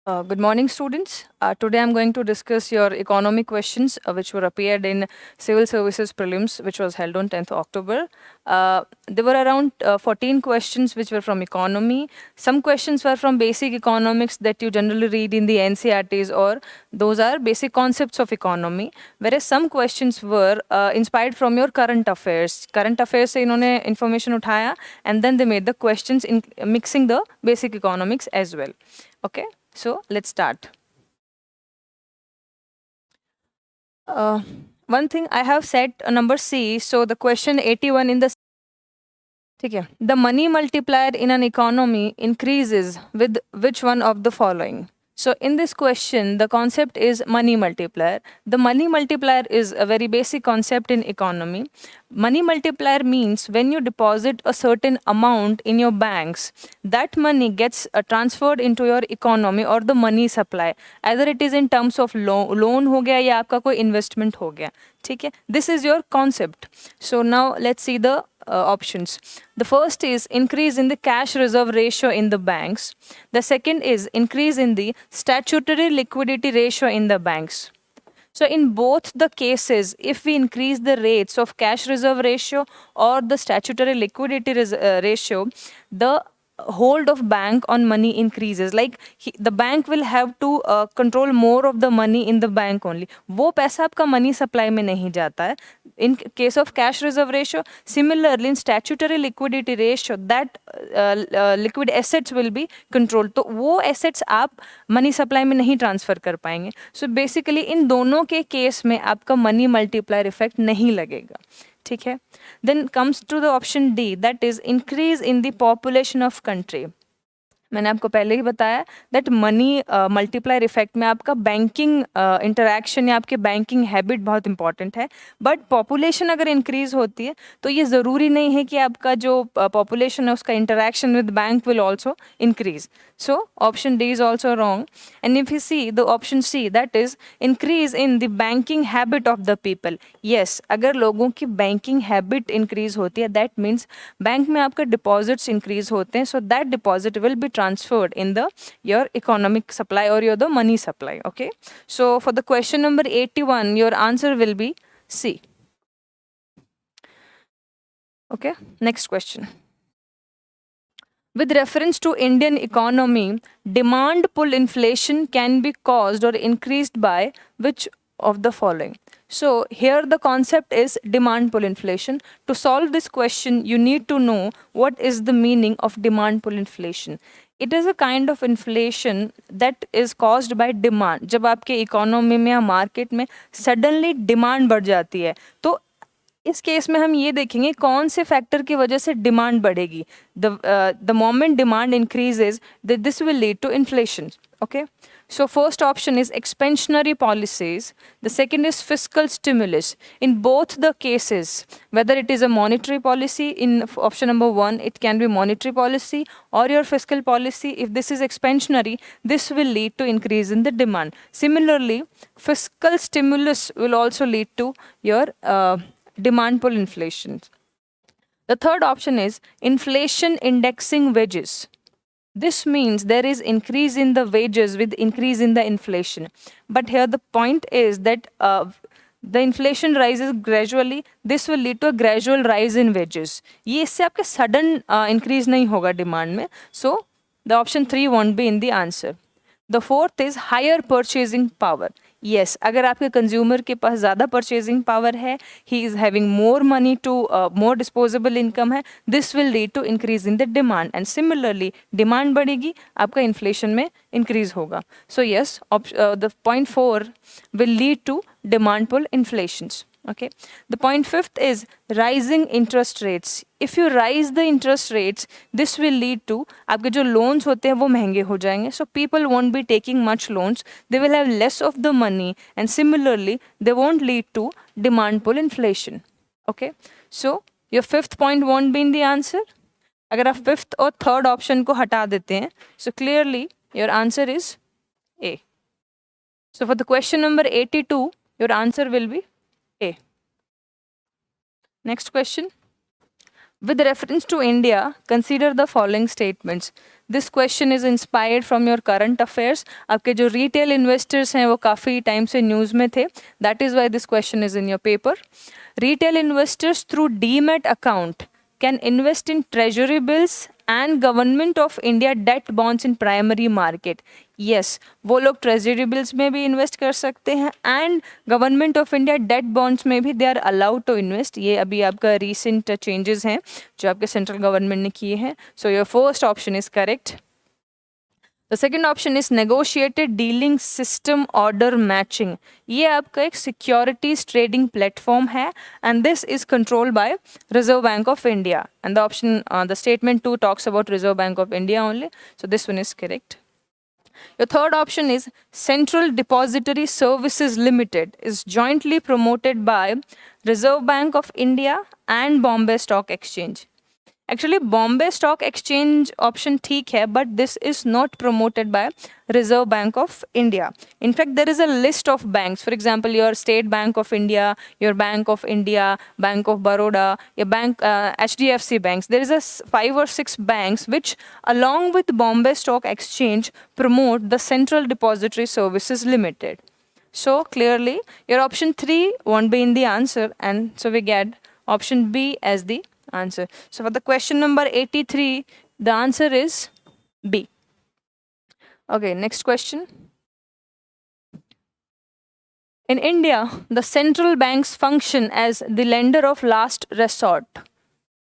Good morning, students. Today I'm going to discuss your economic questions, which were appeared in Civil Services Prelims, which was held on 10th October. There were around 14 questions which were from economy. Some questions were from basic economics that you generally read in the NCRTs, or those are basic concepts of economy. Whereas some questions were inspired from your current affairs. Current affairs से इन्होंने information उठाया, and then they made the questions in mixing the basic economics as well. Okay. So let's start. One thing I have set a number C. So the question 81 in the okay, the money multiplier in an economy increases with which one of the following? So in this question, the concept is money multiplier. The money multiplier is a very basic concept in economy. Money multiplier means when you deposit a certain amount in your banks, that money gets transferred into your economy or the money supply. Either it is in terms of loan हो गया या आपका कोई investment हो गया. ठीक है? This is your concept. So now let's see the options. The first is increase in the cash reserve ratio in the banks. The second is increase in the statutory liquidity ratio in the banks. So in both the cases, if we increase the rates of cash reserve ratio or the statutory liquidity ratio, the hold of bank on money increases. Like the bank will have to control more of the money in the bank only. वो पैसा आपका money supply में नहीं जाता है. In case of cash reserve ratio, similarly in statutory liquidity ratio, that liquid assets will be controlled. तो वो assets आप money supply में नहीं transfer कर पाएंगे. So basically इन दोनों के case में आपका money multiplier effect नहीं लगेगा. ठीक है. Then comes to the option D, that is increase in the population of country. मैंने आपको पहले ही बताया दैट मनी मल्टीप्लायर इफेक्ट में आपका बैंकिंग इंटरैक्शन या आपके बैंकिंग हैबिट बहुत इंपॉर्टेंट है. बट पॉपुलेशन अगर इंक्रीज होती है तो ये ज़रूरी नहीं है कि आपका जो पॉपुलेशन है उसका interaction with bank will also increase. So option D is also wrong. And if you see the option C, that is increase in the banking habit of the people. Yes, अगर लोगों की banking habit increase होती है, that means bank में आपका deposits increase होते हैं, so that deposit will be transferred in the your economic supply or your the money supply. Okay. So for the question number 81, your answer will be C. Okay. Next question. With reference to Indian economy, demand pull inflation can be caused or increased by which of the following? So here the concept is demand pull inflation. To solve this question, you need to know what is the meaning of demand pull inflation. It is a kind of inflation that is caused by demand. जब आपके economy में या market में suddenly demand बढ़ जाती है तो इस केस में हम ये देखेंगे कौन से फैक्टर की वजह से डिमांड बढ़ेगी. The moment demand increases this will lead to inflation. Okay. So first option is expansionary policies. The second is fiscal stimulus. In both the cases, whether it is a monetary policy, in option number 1, it can be monetary policy or your fiscal policy. If this is expansionary, this will lead to increase in the demand. Similarly, fiscal stimulus will also lead to your demand pull inflation. The third option is inflation indexing wages. This means there is increase in the wages with increase in the inflation. But here the point is that the inflation rises gradually. This will lead to a gradual rise in wages. ये इससे आपके sudden increase नहीं होगा demand में. So the option 3 won't be in the answer. The fourth is higher purchasing power. Yes, अगर आपके consumer के पास ज़्यादा परचेजिंग पावर है, he is having more money to more disposable income है, this will lead to increase in the demand. And similarly demand बढ़ेगी, आपका inflation में increase होगा. So yes, the point 4 will lead to demand pull inflations. Okay. The point 5th is rising interest rates. If you rise the interest rates, this will lead to आपके जो loans होते हैं वो महंगे हो जाएंगे. So people won't be taking much loans. They will have less of the money, and similarly, they won't lead to demand pull inflation. Okay. So your 5th point won't be in the answer. अगर आप 5th और 3rd option को हटा देते हैं, so clearly your answer is A. So for the question number 82, your answer will be A. Next question. With reference to India, consider the following statements. This question is inspired from your current affairs. आपके जो retail investors हैं वो काफ़ी time से news में थे. That is why this question is in your paper. Retail investors through demat account can invest in treasury bills and government of India debt bonds in primary market. Yes, वो लोग treasury bills में भी invest कर सकते हैं and government of India debt bonds में भी they are allowed to invest. ये अभी आपका recent changes हैं जो आपके central government ने किए हैं. So your first option is correct. The second option is negotiated dealing system order matching. ये आपका एक securities trading platform है and this is controlled by Reserve Bank of India. And the option, the statement 2 talks about Reserve Bank of India only. So this one is correct. Your third option is Central Depository Services Limited is jointly promoted by Reserve Bank of India and Bombay Stock Exchange. Actually, Bombay Stock Exchange option ठीक है, but this is not promoted by Reserve Bank of India. In fact, there is a list of banks. For example, your State Bank of India, your Bank of India, Bank of Baroda, your bank, HDFC banks. There is a 5 or 6 banks which, along with Bombay Stock Exchange, promote the Central Depository Services Limited. So clearly, your option 3 won't be in the answer, and so we get option B as the answer. So for the question number 83, the answer is B. Okay, next question. In India, the central banks function as the lender of last resort.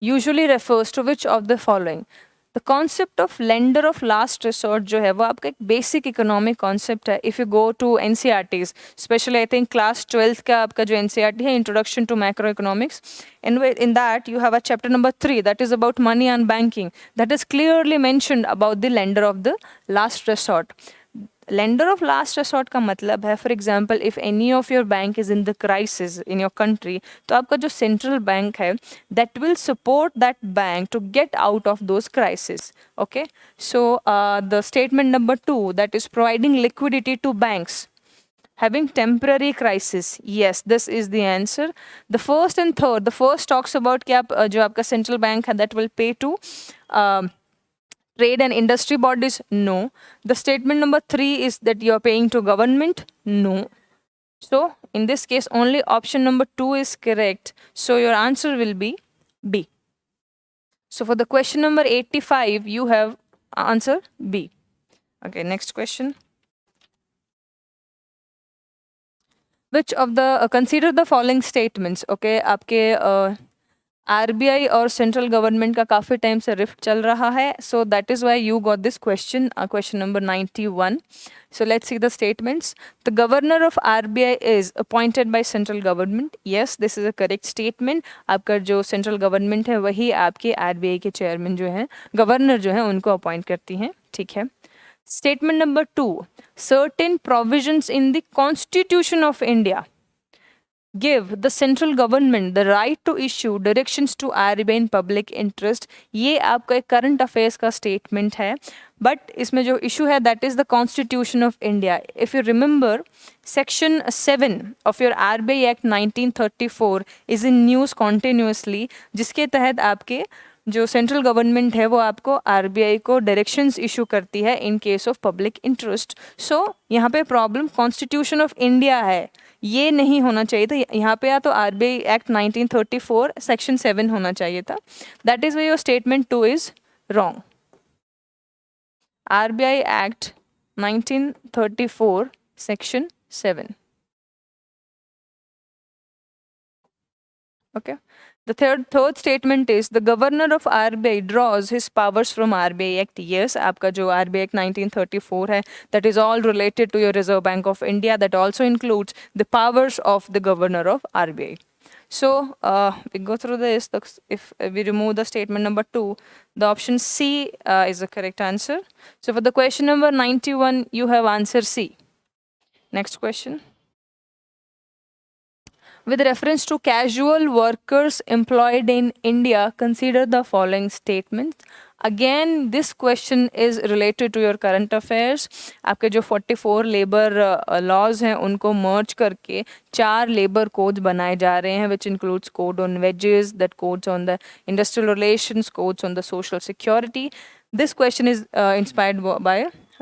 Usually refers to which of the following? The concept of lender of last resort जो है वो आपका एक basic economic concept है. If you go to NCERTs, especially I think class 12th का आपका जो NCERT है, Introduction to Macroeconomics, and in that you have a chapter number 3 that is about money and banking. That is clearly mentioned about the lender of the last resort. Lender of last resort का मतलब है, for example, if any of your bank is in the crisis in your country, तो आपका जो central bank है, that will support that bank to get out of those crises. Okay, so the statement number 2, that is providing liquidity to banks having temporary crisis. Yes, this is the answer. The first and third, the first talks about कि आप जो आपका central bank है that will pay to trade and industry bodies. No. The statement number 3 is that you are paying to government. No. So in this case only option number 2 is correct. So your answer will be B. So for the question number 85, you have answer B. Okay, next question. Which of the consider the following statements. Okay, आपके RBI और central government का काफ़ी time से rift चल रहा है, so that is why you got this question, question number 91. So let's see the statements. The governor of RBI is appointed by central government. Yes, this is a correct statement. आपका जो central government है वही आपके RBI के chairman जो हैं, governor जो हैं, उनको अपॉइंट करती हैं. ठीक है. Statement number 2. Certain provisions in the Constitution of India give the central government the right to issue directions to RBI in public interest. ये आपका एक current affairs का statement है, but इसमें जो issue है that is the Constitution of India. If you remember, section 7 of your RBI Act 1934 is in news continuously, जिसके तहत आपके जो सेंट्रल गवर्नमेंट है वो आपको आरबीआई को डायरेक्शंस इशू करती है in case of public interest. So यहाँ पे प्रॉब्लम कॉन्स्टिट्यूशन ऑफ इंडिया है, ये नहीं होना चाहिए था. यहाँ पे या तो आरबीआई एक्ट 1934 सेक्शन 7 होना चाहिए था. That is way your statement 2 is wrong. RBI act 1934 section 7. Okay. The third statement is the governor of RBI draws his powers from RBI Act. Yes, आपका जो RBI Act 1934 है, that is all related to your Reserve Bank of India. That also includes the powers of the governor of RBI. So we go through this. If we remove the statement number 2, the option C is the correct answer. So for the question number 91, you have answer C. Next question. With reference to casual workers employed in India, consider the following statements. Again this question is related to your current affairs. आपके जो 44 labour laws हैं उनको मर्ज करके 4 labour codes बनाए जा रहे हैं, which includes code on wages, that codes on the industrial relations, codes on the social security. This question is inspired by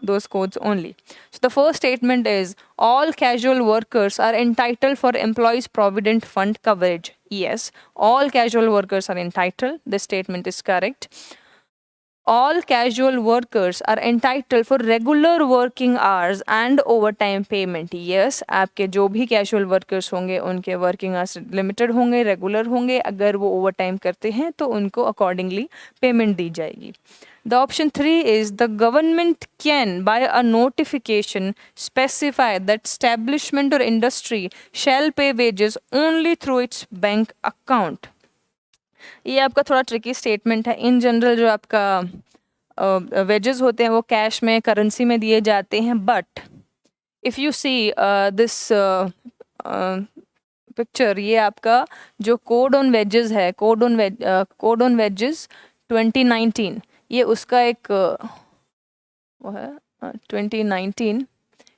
those codes only. So the first statement is all casual workers are entitled for employees provident fund coverage. Yes, all casual workers are entitled. This statement is correct. All casual workers are entitled for regular working hours and overtime payment. Yes, आपके जो भी casual workers होंगे उनके working hours limited होंगे, regular होंगे. अगर वो overtime करते हैं तो उनको accordingly payment दी जाएगी. The option 3 is the government can, by a notification, specify that establishment or industry shall pay wages only through its bank account. ये आपका थोड़ा ट्रिकी स्टेटमेंट है. इन जनरल जो आपका वेजेस होते हैं वो कैश में, करेंसी में दिए जाते हैं. But if you see this picture, ये आपका जो कोड ऑन वेजेस है, कोड ऑन वेजेस 2019, ये उसका एक वो है 2019.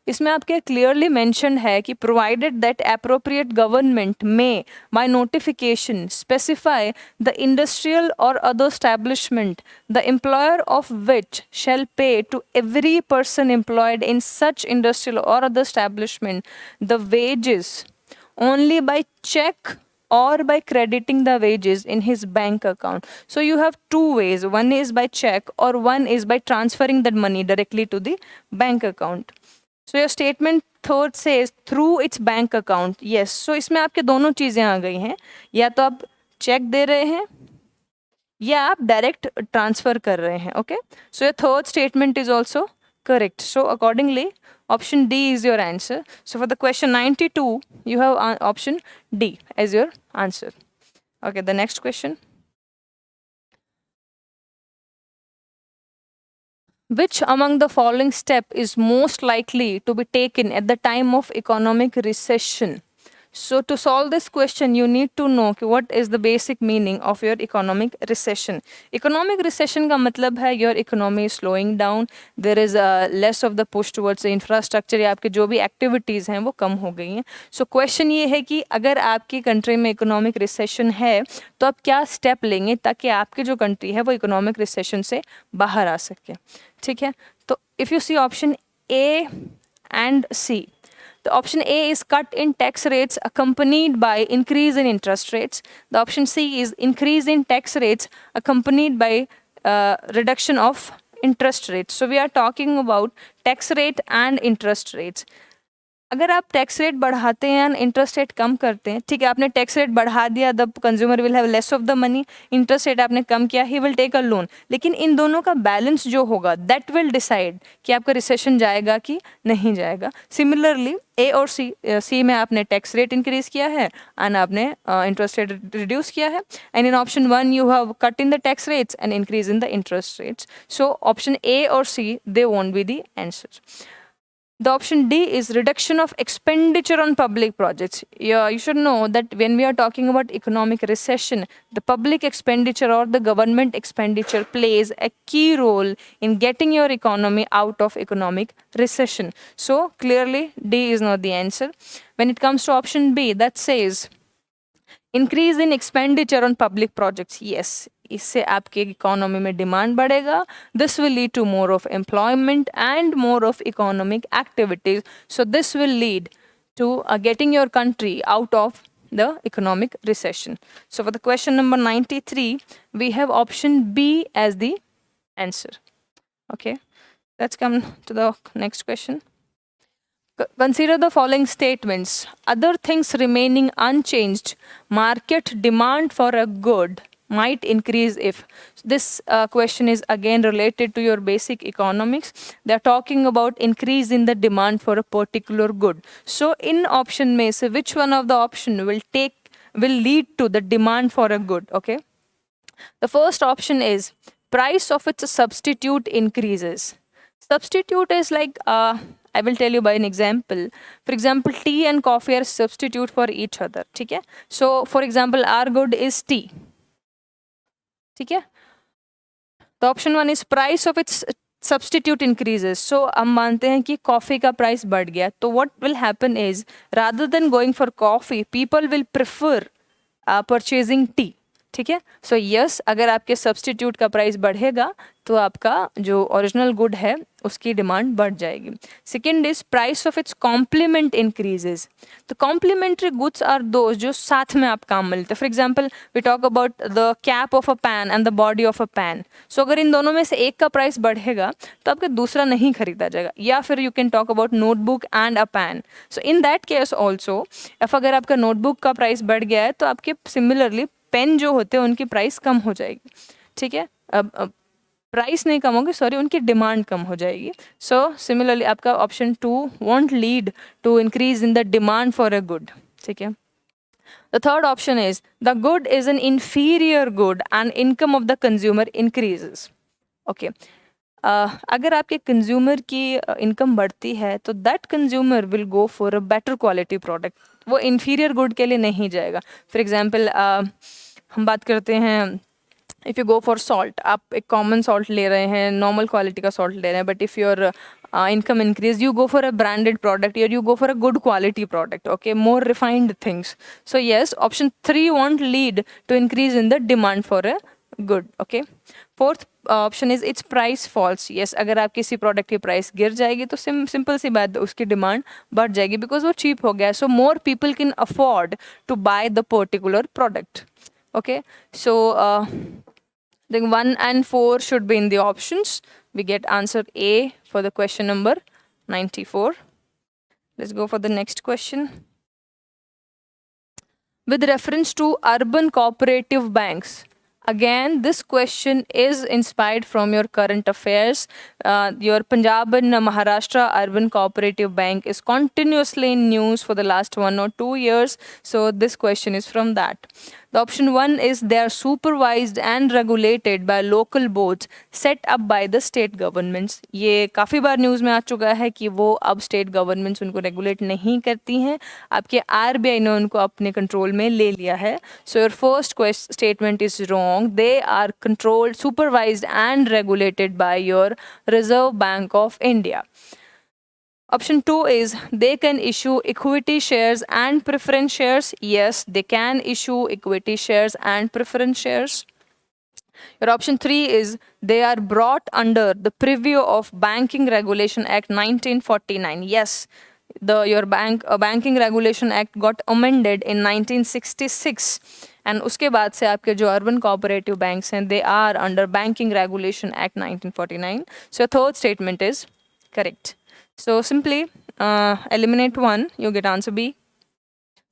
इसमें आपके क्लियरली मेंशन है कि provided that appropriate government may by notification specify the industrial or other establishment the employer of which shall pay to every person employed in such industrial or other establishment the wages only by check or by crediting the wages in his bank account. So you have two ways. One is by check or one is by transferring that money directly to the bank account. So your statement third says through its bank account. Yes. So इसमें आपके दोनों चीज़ें आ गई हैं. या तो आप check दे रहे हैं या आप डायरेक्ट ट्रांसफ़र कर रहे हैं. Okay. So your third statement is also correct. So accordingly, option D is your answer. So for the question 92, you have option D as your answer. Okay, the next question. Which among the following step is most likely to be taken at the time of economic recession? So to solve this question, you need to know what is the basic meaning of your economic recession. Economic recession का मतलब है your economy is slowing down, there is less of the push towards the infrastructure, या आपके जो भी activities हैं वो कम हो गई हैं. So question ये है कि अगर आपकी country में economic recession है तो आप क्या step लेंगे ताकि आपकी जो country है वो economic recession से बाहर आ सके. ठीक है. तो if you see option A and C, the option A is cut in tax rates accompanied by increase in interest rates. The option C is increase in tax rates accompanied by reduction of interest rates. So we are talking about tax rate and interest rates. अगर आप tax rate बढ़ाते हैं, interest rate कम करते हैं, ठीक है, आपने tax rate बढ़ा दिया, the consumer will have less of the money. Interest rate आपने कम किया, he will take a loan. लेकिन इन दोनों का बैलेंस जो होगा दैट विल डिसाइड कि आपका रिसेशन जाएगा कि नहीं जाएगा. सिमिलरली ए और सी में आपने टैक्स रेट इंक्रीज किया है एंड आपने इंटरेस्ट रेट रिड्यूस किया है. And in option 1 you have cut in the tax rates and increase in the interest rates. So option A और C they won't be the answer. The option D is reduction of expenditure on public projects. Yeah, you should know that when we are talking about economic recession, the public expenditure or the government expenditure plays a key role in getting your economy out of economic recession. So clearly D is not the answer. When it comes to option B, that says increase in expenditure on public projects. Yes, इससे आपके economy में demand बढ़ेगा. This will lead to more of employment and more of economic activities. So this will lead to getting your country out of the economic recession. So for the question number 93, we have option B as the answer. Okay, let's come to the next question. Consider the following statements. Other things remaining unchanged, market demand for a good might increase if. This question is again related to your basic economics. They are talking about increase in the demand for a particular good. So in option में से which one of the option will lead to the demand for a good? Okay. The first option is price of its substitute increases. Substitute is like I will tell you by an example. For example, tea and coffee are substitute for each other. ठीक है. So for example, our good is tea. ठीक है. The option one is price of its substitute increases. So हम मानते हैं कि coffee का price बढ़ गया, तो what will happen is rather than going for coffee people will prefer purchasing T. ठीक है. सो यस, अगर आपके सब्सटीट्यूट का प्राइस बढ़ेगा तो आपका जो ओरिजिनल गुड है उसकी डिमांड बढ़ जाएगी. Second is price of its complement increases. तो कॉम्प्लीमेंट्री गुड्स आर दोज जो साथ में आप काम मिलते हैं. For example we talk about the cap of a pen and the body of a pen. So अगर इन दोनों में से एक का प्राइस बढ़ेगा तो आपका दूसरा नहीं खरीदा जाएगा. या फिर you can talk about notebook and a pen. So in that case also if अगर आपका नोटबुक का प्राइस बढ़ गया है तो आपके सिमिलरली पेन जो होते हैं उनकी प्राइस कम हो जाएगी. ठीक है. अब प्राइस नहीं कम होगी, सॉरी, उनकी डिमांड कम हो जाएगी. सो सिमिलरली आपका option 2 won't lead to increase in the demand for a good. ठीक है. The third option is the good is an inferior good and income of the consumer increases. Okay. अगर आपके consumer की income बढ़ती है तो that consumer will go for a better quality product. वो inferior good के लिए नहीं जाएगा. फॉर एग्जाम्पल हम बात करते हैं, if you go for salt, आप एक कॉमन सॉल्ट ले रहे हैं, नॉर्मल क्वालिटी का सॉल्ट ले रहे हैं, but if your income increase you go for a branded product or you go for a good quality product, okay, more refined things. So yes, option 3 won't lead to increase in the demand for a good. Okay. Fourth option is its price falls. Yes, अगर आप किसी product की price गिर जाएगी तो simple सी बात, उसकी demand बढ़ जाएगी बिकॉज वो चीप हो गया. So more people can afford to buy the particular product. Okay. So the 1 and 4 should be in the options. We get answer A for the question number 94. Let's go for the next question. With reference to urban cooperative banks, again this question is inspired from your current affairs. Your Punjab and Maharashtra Urban Cooperative Bank is continuously in news for the last 1 or 2 years. So this question is from that. The option 1 is they are supervised and regulated by local boards set up by the state governments. ये काफ़ी बार news में आ चुका है कि वो अब state governments उनको regulate नहीं करती हैं, आपके RBI ने उनको अपने कंट्रोल में ले लिया है. So your first statement is wrong. They are controlled, supervised and regulated by your Reserve Bank of India. Option 2 is they can issue equity shares and preference shares. Yes, they can issue equity shares and preference shares. Your option 3 is they are brought under the purview of Banking Regulation Act 1949. Yes, your Banking Regulation Act got amended in 1966. And उसके बाद से आपके जो urban cooperative banks हैं, they are under Banking Regulation Act 1949. So your third statement is correct. So simply eliminate 1, you get answer B.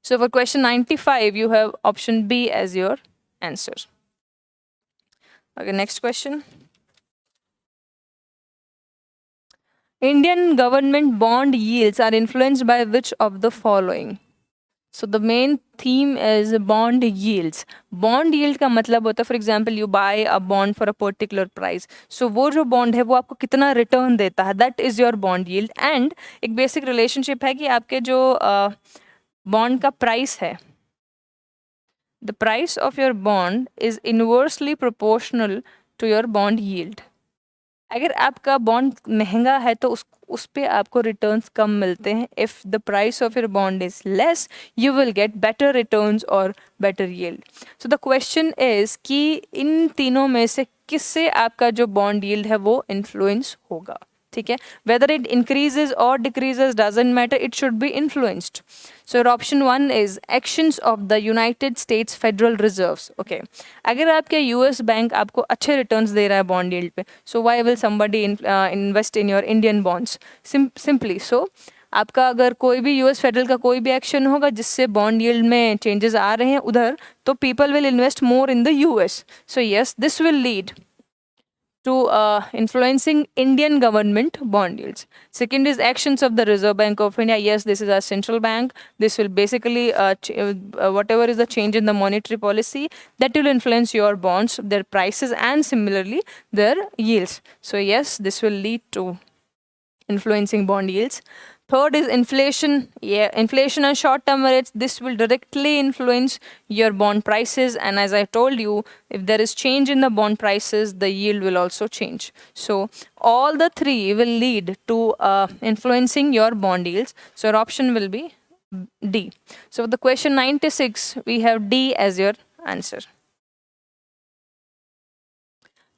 So for question 95, you have option B as your answer. Okay, next question. Indian government bond yields are influenced by which of the following? So the main theme is bond yields. Bond yield का मतलब होता है, for example, you buy a bond for a particular price. So वो जो bond है वो आपको कितना return देता है, that is your bond yield. And एक basic relationship है कि आपके जो bond का price है, the price of your bond is inversely proportional to your bond yield. अगर आपका बॉन्ड महंगा है तो उस पे आपको रिटर्न्स कम मिलते हैं. If the price of your bond is less, you will get better returns और better yield. So the question is कि इन तीनों में से किससे आपका जो बॉन्ड यील्ड है वो इन्फ्लुएंस होगा. ठीक है. वेदर इट इंक्रीजेज और decreases doesn't matter, it should be influenced. So your option 1 is actions of the United states federal reserves. Okay. अगर आपके यूएस बैंक आपको अच्छे रिटर्न्स दे रहा है बॉन्ड यील्ड पे, so why will somebody invest in your Indian bonds? Simply so आपका अगर कोई भी यूएस फेडरल का कोई भी एक्शन होगा जिससे बॉन्ड यील्ड में चेंजेस आ रहे हैं उधर, तो people will invest more in the US. So yes, this will lead to influencing Indian government bond yields. Second is actions of the Reserve Bank of India. Yes, this is our central bank. This will basically, whatever is the change in the monetary policy, that will influence your bonds, their prices, and similarly their yields. So yes, this will lead to influencing bond yields. Third is inflation. Yeah, inflation and short-term rates. This will directly influence your bond prices. And as I told you, if there is change in the bond prices, the yield will also change. So all the three will lead to influencing your bond yields. So your option will be D. So the question 96, we have D as your answer.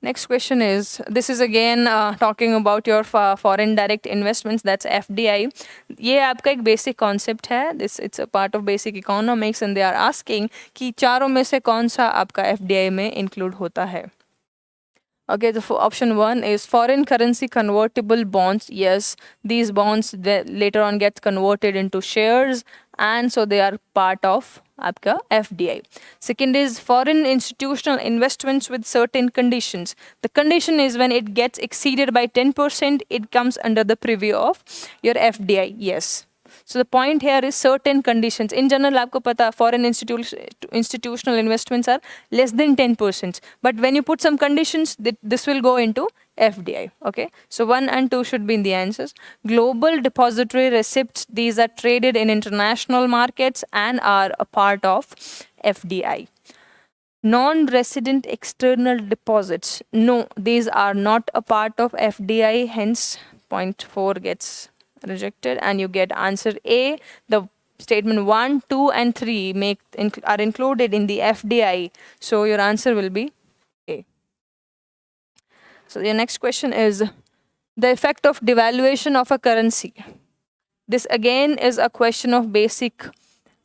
Next question is, this is again talking about your foreign direct investments, that's FDI. ये आपका एक basic concept है, this it's a part of basic economics and they are asking कि चारों में से कौन सा आपका FDI में include होता है. Okay, the option 1 is foreign currency convertible bonds. Yes, these bonds later on get converted into shares and so they are part of आपका FDI. Second is foreign institutional investments with certain conditions. The condition is when it gets exceeded by 10%, it comes under the preview of your FDI. Yes. So the point here is certain conditions. In general, आपको पता foreign institutional investments are less than 10%. But when you put some conditions, this will go into FDI. Okay. So 1 and 2 should be in the answers. Global depository receipts. These are traded in international markets and are a part of FDI. Non-resident external deposits. No, these are not a part of FDI. Hence, point 4 gets rejected and you get answer A. The statement 1, 2 and 3 are included in the FDI. So your answer will be A. So your next question is the effect of devaluation of a currency. This again is a question of basic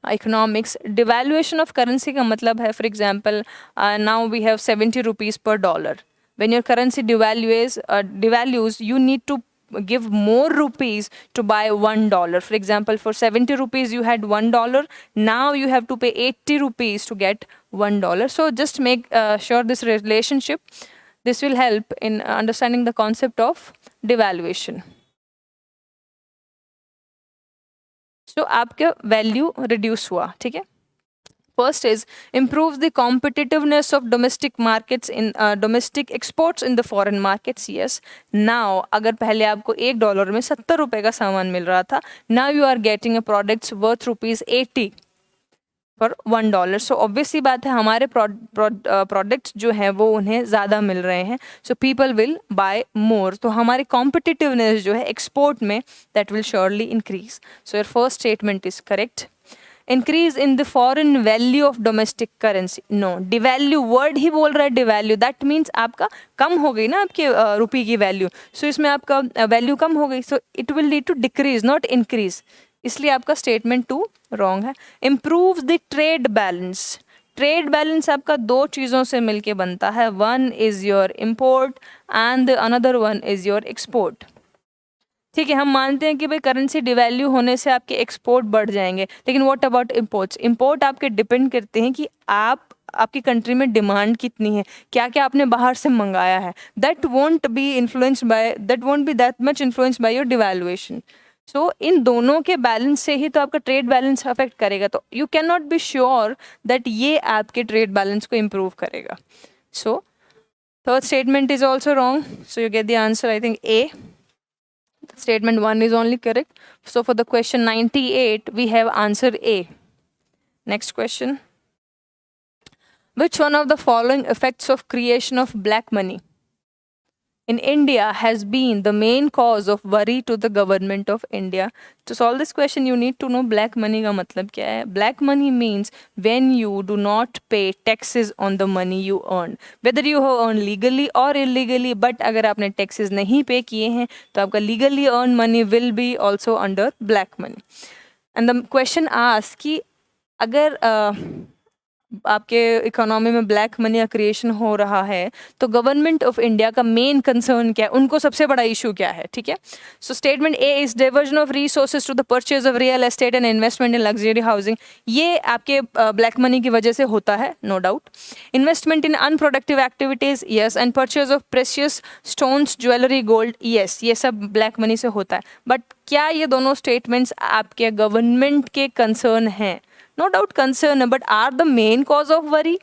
economics. Devaluation of currency का मतलब है, for example, now we have 70 rupees per dollar. When your currency devalues, you need to give more rupees to buy $1. For example, for 70 rupees you had $1. Now you have to pay 80 rupees to get $1. So just make sure this relationship. This will help in understanding the concept of devaluation. So आपका value reduce हुआ, ठीक है? First is improves the competitiveness of domestic markets in domestic exports in the foreign markets. Yes. Now, अगर पहले आपको $1 में 70 रुपए का सामान मिल रहा था, now you are getting a products worth ₹80 for $1. So obviously बात है हमारे products जो हैं वो उन्हें ज़्यादा मिल रहे हैं. So people will buy more. तो हमारी competitiveness जो है export में that will surely increase. So your first statement is correct. Increase in the foreign value of domestic currency. No, devalue word ही बोल रहा है devalue. That means आपका कम हो गई ना आपके रुपये की value. So इसमें आपका value कम हो गई. So it will lead to decrease, not increase. इसलिए आपका statement 2 wrong है. Improves the trade balance. Trade balance आपका दो चीज़ों से मिलके बनता है. One is your import and the another one is your export. ठीक है, हम मानते हैं कि भाई करेंसी डिवैल्यू होने से आपके एक्सपोर्ट बढ़ जाएंगे, लेकिन व्हाट अबाउट इंपोर्ट्स? इंपोर्ट आपके डिपेंड करते हैं कि आपकी कंट्री में डिमांड कितनी है, क्या क्या आपने बाहर से मंगाया है. That won't be that much influenced by your devaluation. So इन दोनों के बैलेंस से ही तो आपका ट्रेड बैलेंस अफेक्ट करेगा. तो you can not be sure that ये आपके ट्रेड बैलेंस को इम्प्रूव करेगा. So third statement is also wrong. So you get the answer I think A. Statement 1 is only correct. So for the question 98, we have answer A. Next question. Which one of the following effects of creation of black money in India has been the main cause of worry to the government of India? To solve this question, you need to know black money का मतलब क्या है. Black money means when you do not pay taxes on the money you earn, whether you have earned legally or illegally. But अगर आपने taxes नहीं pay किए हैं तो आपका legally earned money will be also under black money. And the question asks कि अगर आपके इकोनॉमी में ब्लैक मनी का क्रिएशन हो रहा है तो गवर्नमेंट ऑफ इंडिया का मेन कंसर्न क्या है, उनको सबसे बड़ा इशू क्या है. ठीक है. So statement A is diversion of resources to the purchase of real estate and investment in luxury housing. ये आपके ब्लैक मनी की वजह से होता है, no doubt. Investment in unproductive activities, yes. And purchase of precious stones, jewellery, gold, yes. ये सब black money से होता है. बट क्या ये दोनों स्टेटमेंट्स आपके गवर्नमेंट के कंसर्न हैं? No doubt concern, but are the main cause of worry?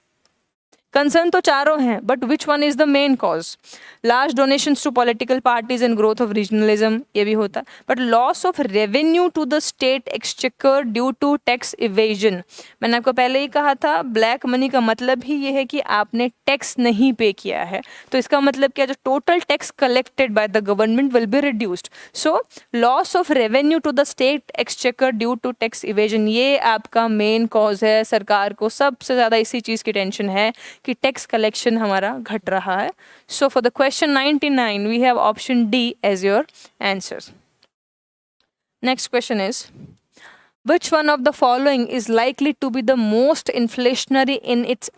Concern तो चारों हैं, but which one is the main cause? Large donations to political parties and growth of regionalism, ये भी होता है, but loss of revenue to the state exchequer due to tax evasion. मैंने आपको पहले ही कहा था, ब्लैक मनी का मतलब ही ये है कि आपने टैक्स नहीं पे किया है, तो इसका मतलब क्या, जो total tax collected by the government will be reduced. So loss of revenue to the state exchequer due to tax evasion, ये आपका मेन कॉज है। सरकार को सबसे ज़्यादा इसी चीज़ की टेंशन है कि टैक्स कलेक्शन हमारा घट रहा है। So for the question 99 we have option D as your answer. Next question is, which one of the following is likely to be the most inflationary in its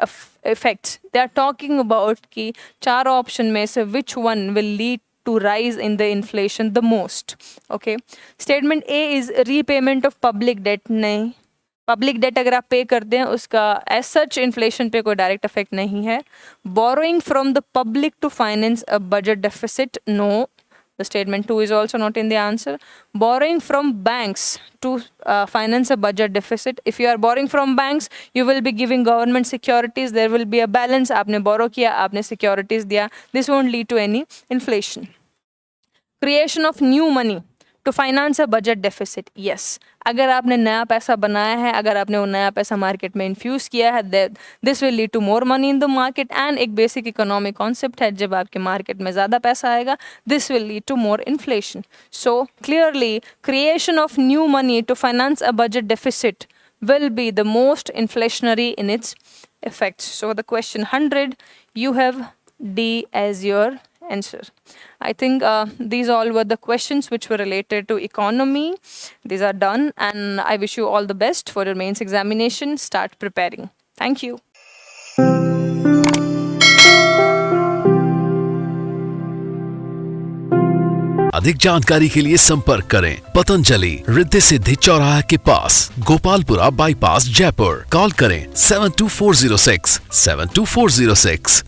effects? They are talking about कि चार option में से which one will lead to rise in the inflation the most. Okay, statement A is repayment of public debt. नहीं, public debt अगर आप पे करते हैं उसका एज सच इन्फ्लेशन पे कोई डायरेक्ट इफेक्ट नहीं है. Borrowing from the public to finance a budget deficit, no. The statement 2 is also not in the answer. Borrowing from banks to finance a budget deficit. If you are borrowing from banks, you will be giving government securities. There will be a balance. आपने borrow किया, आपने securities दिया. This won't lead to any inflation. Creation of new money to finance a budget deficit. Yes. अगर आपने नया पैसा बनाया है, अगर आपने वो नया पैसा मार्केट में इन्फ्यूज़ किया है, this will lead to more money in the market. And एक बेसिक इकोनॉमिक कॉन्सेप्ट है, जब आपके मार्केट में ज़्यादा पैसा आएगा, this will lead to more inflation. So clearly creation of new money to finance a budget deficit will be the most inflationary in its effects. So the question 100, you have D as your answer. I think these all were the questions which were related to economy. These are done, and I wish you all the best for your mains examination. Start preparing. Thank you. अधिक जानकारी के लिए संपर्क करें पतंजलि, रिद्धि सिद्धि चौराहा के पास, Gopalpura bypass, Jaipur. Call करें 72406 72406.